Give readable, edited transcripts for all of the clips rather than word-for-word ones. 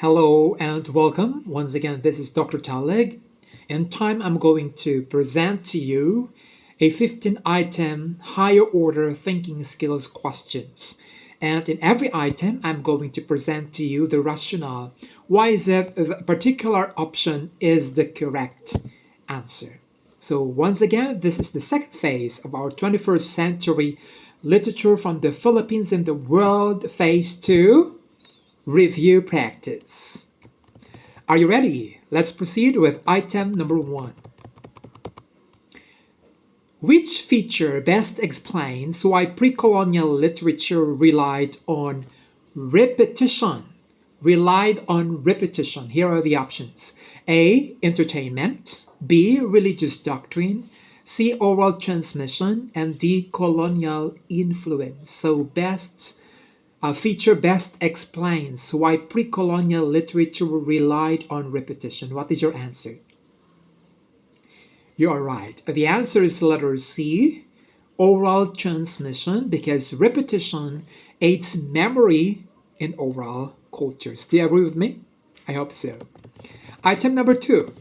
Hello and welcome. Once again, this is Dr. Taleg. In time, I'm going to present to you a 15 item higher order thinking skills questions. And in every item, I'm going to present to you the rationale. Why is it the particular option is the correct answer? So, once again, this is the second phase of our 21st century literature from the Philippines and the world, phase 2 review practice. Are you ready? Let's proceed with item number 1. Which feature best explains why pre-colonial literature repetition? Relied on repetition. Here are the options. A. Entertainment. B. Religious doctrine. C. Oral transmission. And D. Colonial influence. So feature best explains why pre-colonial literature relied on repetition. What is your answer? You are right. The answer is letter C, oral transmission, because repetition aids memory in oral cultures. Do you agree with me? I hope so. Item number 2.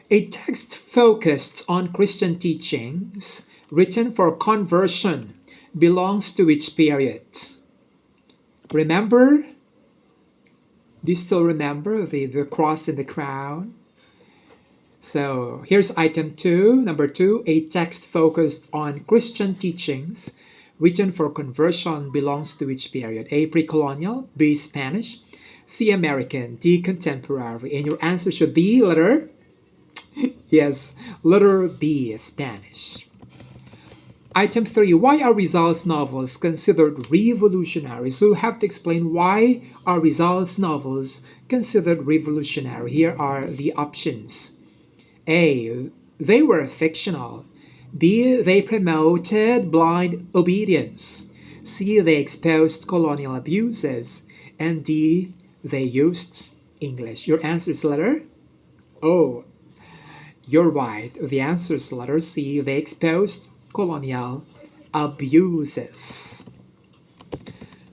A text focused on Christian teachings written for conversion belongs to which period? Remember? Do you still remember the cross and the crown? So here's item 2. Number 2, a text focused on Christian teachings written for conversion belongs to which period? A. Pre-colonial. B. Spanish. C. American. D. Contemporary. And your answer should be letter yes, letter B. Spanish. Item 3. Why are Rizal's novels considered revolutionary? So you have to explain why are Rizal's novels considered revolutionary. Here are the options. A. They were fictional. B. They promoted blind obedience. C. They exposed colonial abuses. And D. They used English. Your answer is letter? Oh, you're right. The answer is letter C. They exposed colonial abuses.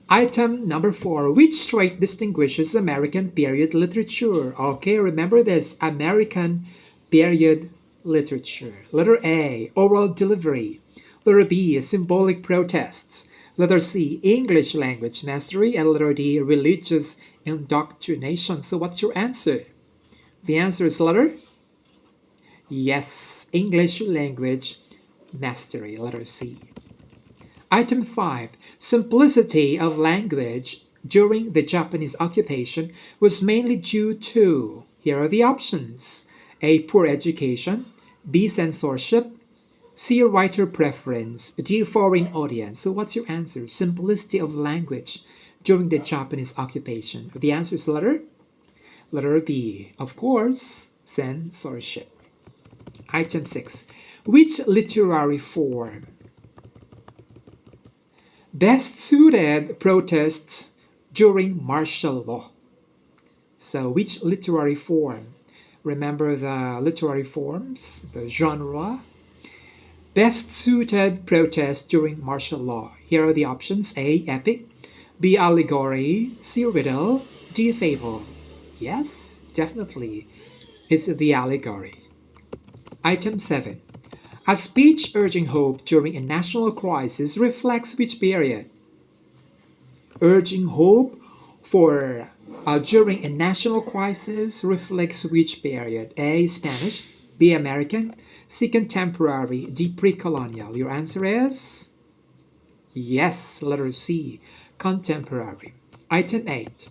Item number 4. Which trait distinguishes American period literature? Okay, remember this. American period literature. Letter A, oral delivery. Letter B, symbolic protests. Letter C, English language mastery. And letter D, religious indoctrination. So what's your answer? The answer is letter? Yes, English language mastery. Letter C. Item 5. Simplicity of language during the Japanese occupation was mainly due to, here are the options. A. Poor education. B. Censorship. C. Writer preference. D. Foreign audience. So what's your answer? Simplicity of language during the Japanese occupation. The answer is letter? Letter B. Of course, censorship. Item 6. Which literary form best suited protests during martial law? So which literary form? Remember the literary forms, the genre. Best suited protest during martial law. Here are the options. A. Epic. B. Allegory. C. Riddle. D. Fable. Yes, definitely. It's the allegory. Item 7. A speech urging hope during a national crisis reflects which period? Urging hope for during a national crisis reflects which period? A. Spanish. B. American. C. Contemporary. D. Pre-colonial. Your answer is yes, letter C. Contemporary. Item 8.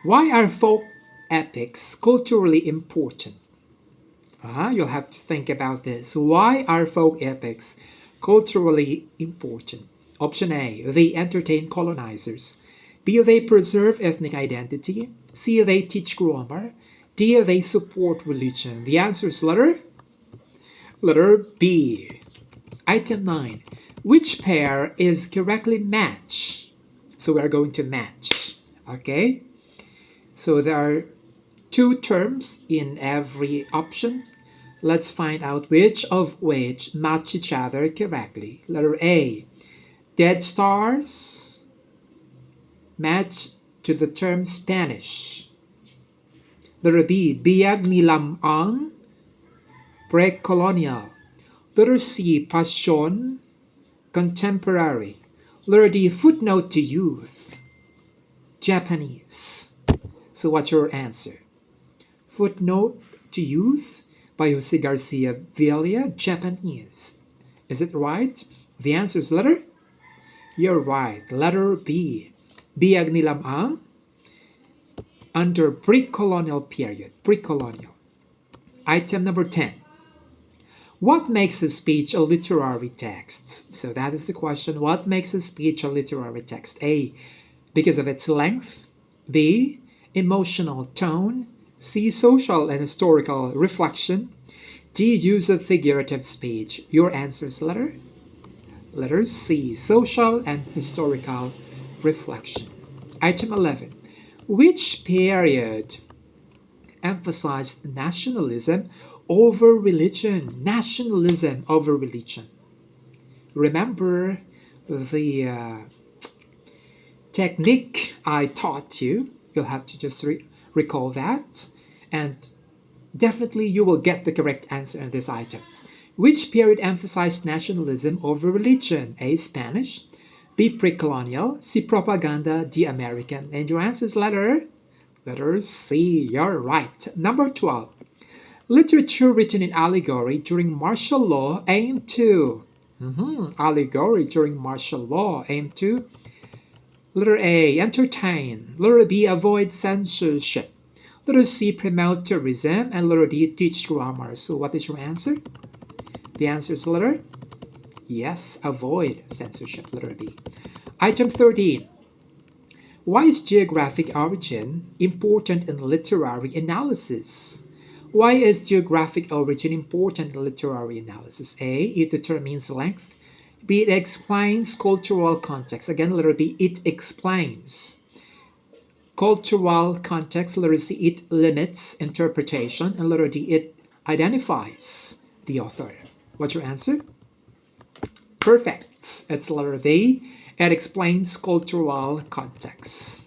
Why are folk epics culturally important? You'll have to think about this. Why are folk epics culturally important? Option A, they entertain colonizers. B, they preserve ethnic identity. C, they teach grammar. D, they support religion. The answer is letter B. Item 9. Which pair is correctly matched? So we are going to match. Okay? So there are two terms in every option. Let's find out which of which match each other correctly. Letter A, dead stars. match to the term Spanish? Letter B, biag ni lamang, pre-colonial. Letter C, passion, contemporary. Letter D, footnote to youth, Japanese. So what's your answer? Footnote to Youth by Jose Garcia Villa, Japanese. Is it right? The answer is letter? You're right. Letter B. Biag ni lamang, under pre-colonial period. Pre-colonial. Item number 10. What makes a speech a literary text? So that is the question. What makes a speech a literary text? A, because of its length. B, emotional tone. C, social and historical reflection. D, use of figurative speech. Your answer is letter? Letter C, social and historical reflection. Item 11. Which period emphasized nationalism over religion? Nationalism over religion. Remember the technique I taught you. You'll have to just recall that, and definitely you will get the correct answer in this item. Which period emphasized nationalism over religion? A, Spanish. B, pre-colonial. C, propaganda. D, American. And your answer is letter C. You're right. Number 12. Literature written in allegory during martial law aimed to. Allegory during martial law aimed to. Letter A, entertain. Letter B, avoid censorship. Letter C, promote tourism. And letter D, teach grammar. So what is your answer? The answer is letter? Yes, avoid censorship. Letter B. Item 13. Why is geographic origin important in literary analysis? Why is geographic origin important in literary analysis? A, it determines length. B, it explains cultural context. Again, letter B, it explains cultural context. Letter C, it limits interpretation. And letter D, it identifies the author. What's your answer? Perfect. It's letter B. It explains cultural context.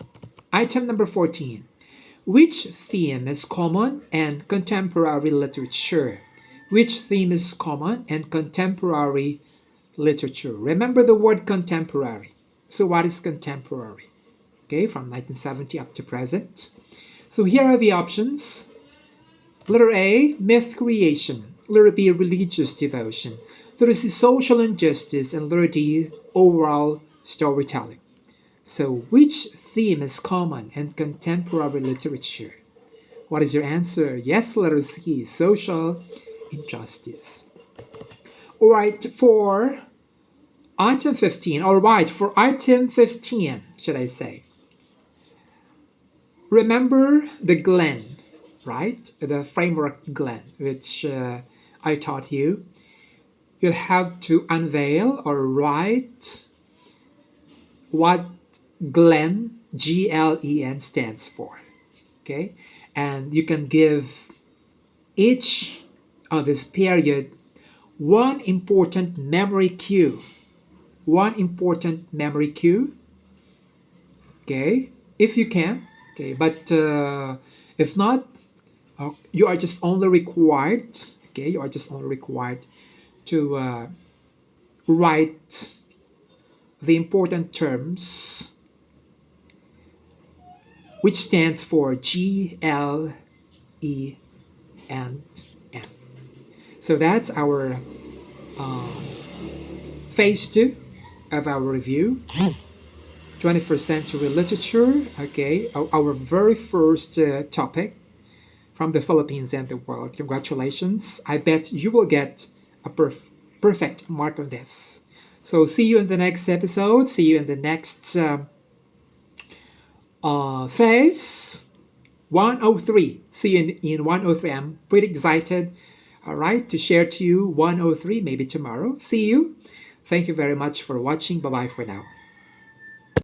Item number 14. Which theme is common in contemporary literature? Which theme is common in contemporary literature? Remember the word contemporary. So what is contemporary? Okay, from 1970 up to present. So here are the options. Letter A, myth creation. Letter B, religious devotion. Letter C, social injustice. And letter D, oral storytelling. So which theme is common in contemporary literature? What is your answer? Yes, letter C, social injustice. All right, for item 15, should I say, remember the Glenn, right? The framework Glenn, which I taught you. You'll have to unveil or write what Glen, Glen, stands for. Okay? And you can give each of this period one important memory cue. One important memory cue. Okay? If you can. Okay? But if not, you are just only required. Okay? You are just only required to write the important terms which stands for G, L, E, and N. So that's our phase 2 of our review. 21st century literature, okay, our very first topic from the Philippines and the world. Congratulations. I bet you will get a perfect mark on this. So see you in the next episode. See you in the next phase 103. See you in 103. I'm pretty excited, all right, to share to you 103 maybe tomorrow. See you. Thank you very much for watching. Bye-bye for now.